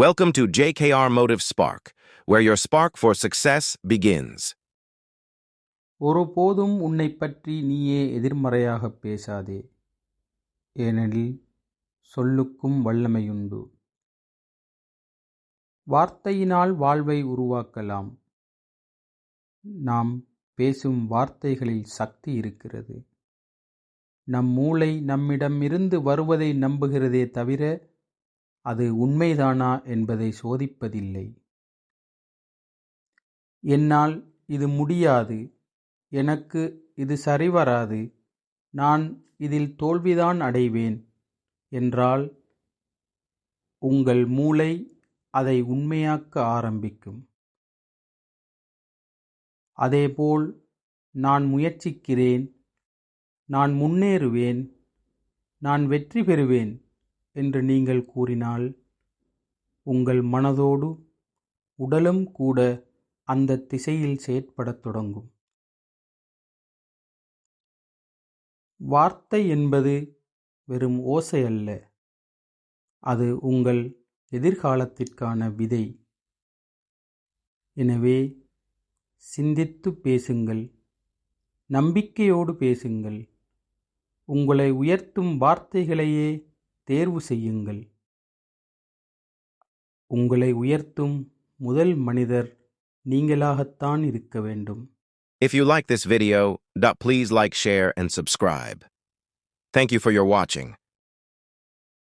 Welcome to JKR Motive Spark, where your spark for success begins. ஒருபோதும் உன்னைப் பற்றி நீயே எதிர்மறையாகப் பேசாதே, ஏனெனில் சொல்லுக்கும் வல்லமையுண்டு. வார்த்தையினால் வாழ்வை உருவாக்கலாம். நாம் பேசும் வார்த்தைகளில் சக்தி இருக்கிறது. நம் மூளை நம்மிடமிருந்து வருவதை நம்புகிறதே தவிர அது உண்மைதானா என்பதை சோதிப்பதில்லை. என்னால் இது முடியாது, எனக்கு இது சரிவராது, நான் இதில் தோல்விதான் அடைவேன் என்றால் உங்கள் மூளை அதை உண்மையாக்க ஆரம்பிக்கும். அதேபோல் நான் முயற்சிக்கிறேன், நான் முன்னேறுவேன், நான் வெற்றி பெறுவேன் என்று நீங்கள் கூறினால் உங்கள் மனதோடு உடலும் கூட அந்த திசையில் செயற்படத் தொடங்கும். வார்த்தை என்பது வெறும் ஓசை அல்ல, அது உங்கள் எதிர்காலத்திற்கான விதை. எனவே சிந்தித்து பேசுங்கள், நம்பிக்கையோடு பேசுங்கள், உங்களை உயர்த்தும் வார்த்தைகளையே தேர்வு செய்யுங்கள். உங்களை உயர்த்தும் முதல் மனிதர் நீங்களாகத்தான் இருக்க வேண்டும். If you like this video, please like, share, and subscribe. Thank you for your watching.